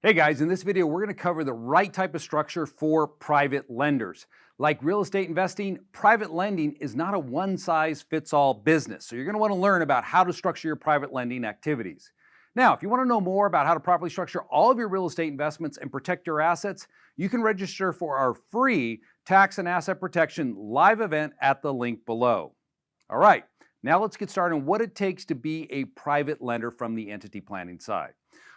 Hey guys, in this video, we're going to cover the right type of structure for private lenders. Like real estate investing, private lending is not a one-size-fits-all business. So you're going to want to learn about how to structure your private lending activities. Now, if you want to know more about how to properly structure all of your real estate investments and protect your assets, you can register for our free tax and asset protection live event at the link below. All right, now let's get started on what it takes to be a private lender from the entity planning side.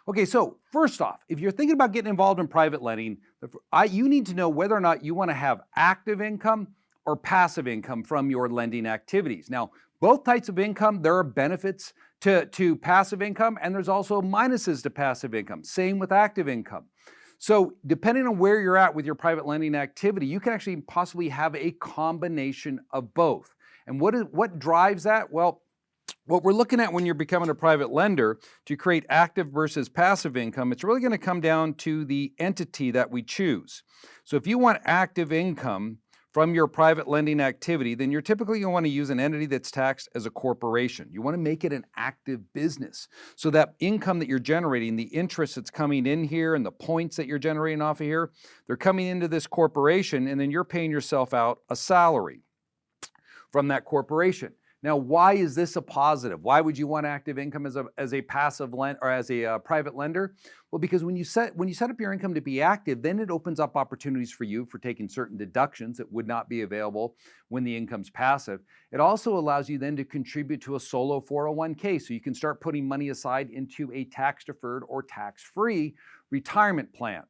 Okay, so first off, if you're thinking about getting involved in private lending, you need to know whether or not you want to have active income or passive income from your lending activities. Now, both types of income, there are benefits to passive income, and there's also minuses to passive income. Same with active income. So depending on where you're at with your private lending activity, you can actually possibly have a combination of both. And what drives that? Well, what we're looking at when you're becoming a private lender to create active versus passive income, it's really going to come down to the entity that we choose. So if you want active income from your private lending activity, then you're typically going to want to use an entity that's taxed as a corporation. You want to make it an active business. So that income that you're generating, the interest that's coming in here and the points that you're generating off of here, they're coming into this corporation, and then you're paying yourself out a salary from that corporation. Now, why is this a positive? Why would you want active income as a passive lend or as a private lender? Well, because when you set up your income to be active, then it opens up opportunities for you for taking certain deductions that would not be available when the income's passive. It also allows you then to contribute to a solo 401k, so you can start putting money aside into a tax-deferred or tax-free retirement plan.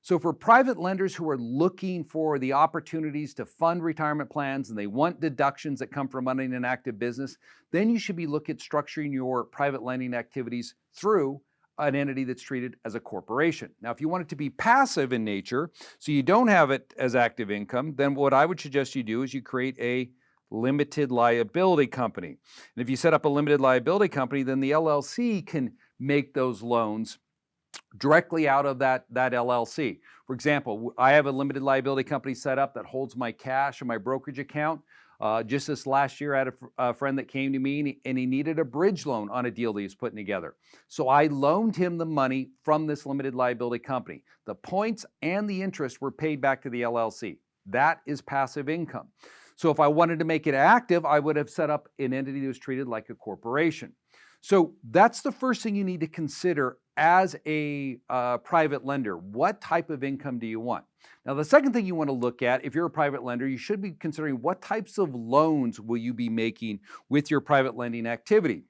So for private lenders who are looking for the opportunities to fund retirement plans and they want deductions that come from running an active business, then you should be looking at structuring your private lending activities through an entity that's treated as a corporation. Now, if you want it to be passive in nature, so you don't have it as active income, then what I would suggest you do is you create a limited liability company. And if you set up a limited liability company, then the LLC can make those loans directly out of that LLC. For example, I have a limited liability company set up that holds my cash in my brokerage account. Just this last year, I had a friend that came to me and he needed a bridge loan on a deal that he was putting together. So I loaned him the money from this limited liability company. The points and the interest were paid back to the LLC. That is passive income. So if I wanted to make it active, I would have set up an entity that was treated like a corporation. So that's the first thing you need to consider as a private lender. What type of income do you want? Now, the second thing you want to look at, if you're a private lender, you should be considering what types of loans will you be making with your private lending activity.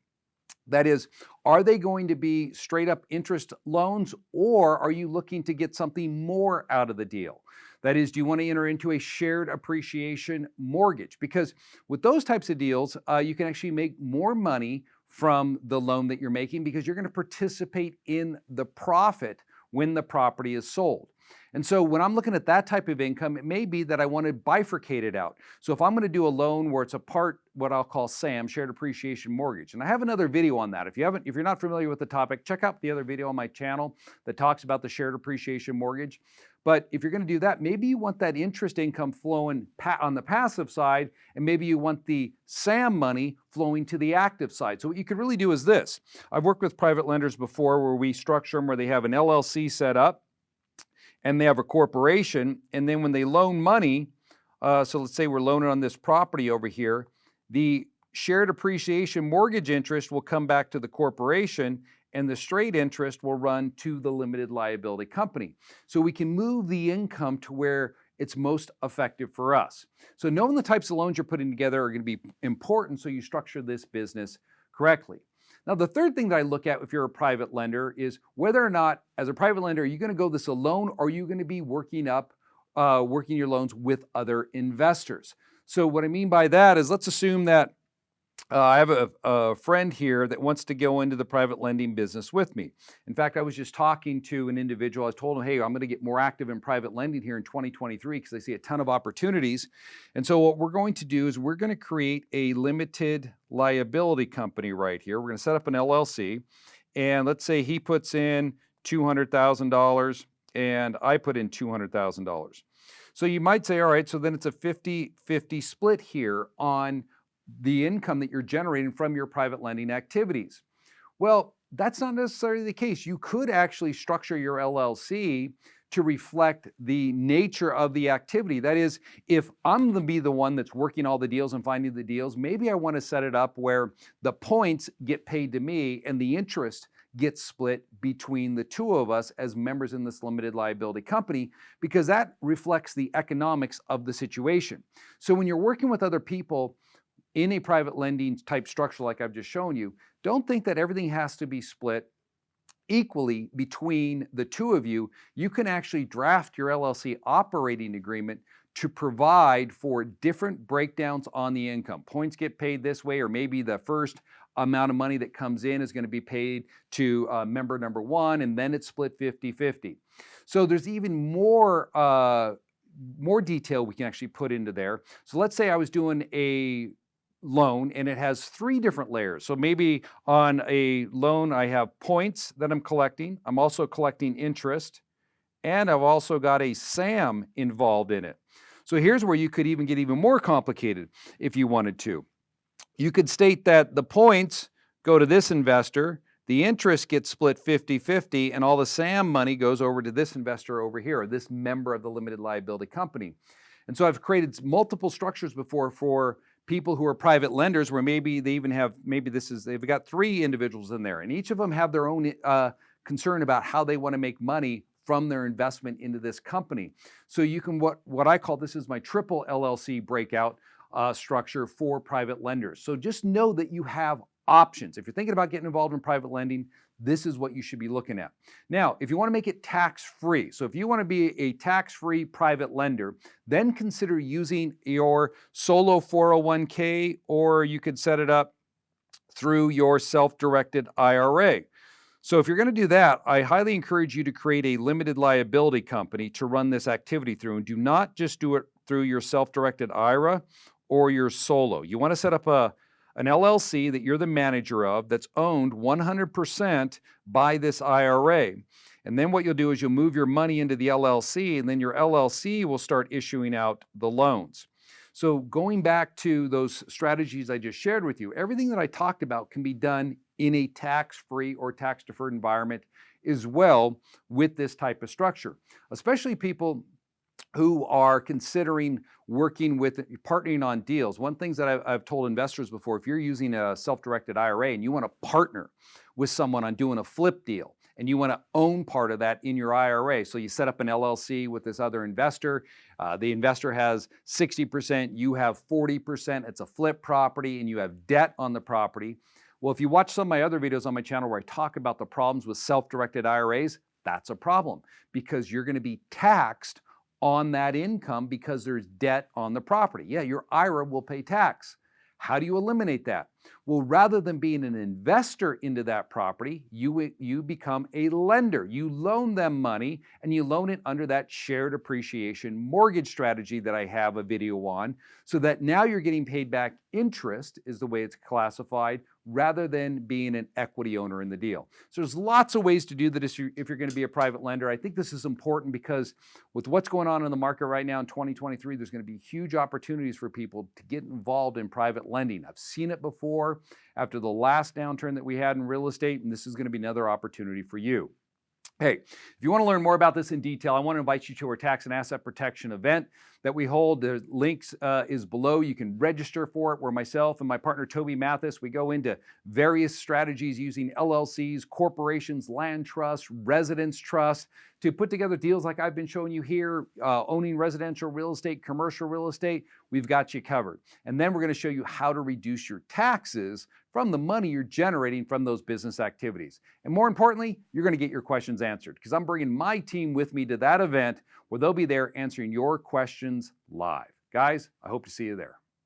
That is, are they going to be straight up interest loans, or are you looking to get something more out of the deal? That is, do you want to enter into a shared appreciation mortgage? Because with those types of deals, you can actually make more money from the loan that you're making because you're going to participate in the profit when the property is sold. And so when I'm looking at that type of income, it may be that I want to bifurcate it out. So if I'm going to do a loan where it's a part, what I'll call SAM, shared appreciation mortgage. And I have another video on that. If you're not familiar with the topic, check out the other video on my channel that talks about the shared appreciation mortgage. But if you're going to do that, maybe you want that interest income flowing on the passive side, and maybe you want the SAM money flowing to the active side. So what you could really do is this. I've worked with private lenders before where we structure them where they have an LLC set up and they have a corporation, and then when they loan money, so let's say we're loaning on this property over here, the shared appreciation mortgage interest will come back to the corporation and the straight interest will run to the limited liability company. So we can move the income to where it's most effective for us. So knowing the types of loans you're putting together are going to be important so you structure this business correctly. Now, the third thing that I look at if you're a private lender is whether or not, as a private lender, are you going to go this alone, or are you going to be working your loans with other investors? So what I mean by that is, let's assume that I have a friend here that wants to go into the private lending business with me. In fact, I was just talking to an individual. I told him, hey, I'm going to get more active in private lending here in 2023 because I see a ton of opportunities. And so what we're going to do is we're going to create a limited liability company right here. We're going to set up an LLC. And let's say he puts in $200,000 and I put in $200,000. So you might say, all right, so then it's a 50-50 split here on the income that you're generating from your private lending activities. Well, that's not necessarily the case. You could actually structure your LLC to reflect the nature of the activity. That is, if I'm going to be the one that's working all the deals and finding the deals, maybe I want to set it up where the points get paid to me and the interest gets split between the two of us as members in this limited liability company, because that reflects the economics of the situation. So when you're working with other people in a private lending type structure like I've just shown you, don't think that everything has to be split equally between the two of you. You can actually draft your LLC operating agreement to provide for different breakdowns on the income. Points get paid this way, or maybe the first amount of money that comes in is going to be paid to member number one, and then it's split 50-50. So there's even more detail we can actually put into there. So let's say I was doing a loan and it has 3 different layers. So maybe on a loan I have points that I'm collecting. I'm also collecting interest, and I've also got a SAM involved in it. So here's where you could even get even more complicated if you wanted to. You could state that the points go to this investor, the interest gets split 50-50, and all the SAM money goes over to this investor over here, or this member of the limited liability company. And so I've created multiple structures before for people who are private lenders, where maybe they even have, they've got 3 individuals in there, and each of them have their own concern about how they want to make money from their investment into this company. So you can, what I call, this is my triple LLC breakout structure for private lenders. So just know that you have options. If you're thinking about getting involved in private lending, this is what you should be looking at. Now, if you want to make it tax-free, so if you want to be a tax-free private lender, then consider using your solo 401k, or you could set it up through your self-directed IRA. So if you're going to do that, I highly encourage you to create a limited liability company to run this activity through, and do not just do it through your self-directed IRA or your solo. You want to set up an LLC that you're the manager of, that's owned 100% by this IRA. And then what you'll do is you'll move your money into the LLC, and then your LLC will start issuing out the loans. So going back to those strategies I just shared with you, everything that I talked about can be done in a tax-free or tax-deferred environment as well with this type of structure, especially people who are considering working with, partnering on deals. One thing that I've told investors before, if you're using a self-directed IRA and you want to partner with someone on doing a flip deal, and you want to own part of that in your IRA, so you set up an LLC with this other investor, the investor has 60%, you have 40%, it's a flip property, and you have debt on the property. Well, if you watch some of my other videos on my channel where I talk about the problems with self-directed IRAs, that's a problem, because you're going to be taxed on that income because there's debt on the property. Yeah, your IRA will pay tax. How do you eliminate that? Well, rather than being an investor into that property, you become a lender. You loan them money, and you loan it under that shared appreciation mortgage strategy that I have a video on, so that now you're getting paid back interest, is the way it's classified, rather than being an equity owner in the deal. So there's lots of ways to do that if you're going to be a private lender. I think this is important because with what's going on in the market right now in 2023, there's going to be huge opportunities for people to get involved in private lending. I've seen it before after the last downturn that we had in real estate, and this is going to be another opportunity for you. Hey, if you want to learn more about this in detail, I want to invite you to our tax and asset protection event that we hold. The links is below. You can register for it, where myself and my partner Toby Mathis, we go into various strategies using LLCs, corporations, land trusts, residence trusts, to put together deals like I've been showing you here, owning residential real estate, commercial real estate. We've got you covered. And then we're going to show you how to reduce your taxes from the money you're generating from those business activities. And more importantly, you're going to get your questions answered, because I'm bringing my team with me to that event where they'll be there answering your questions live. Guys, I hope to see you there.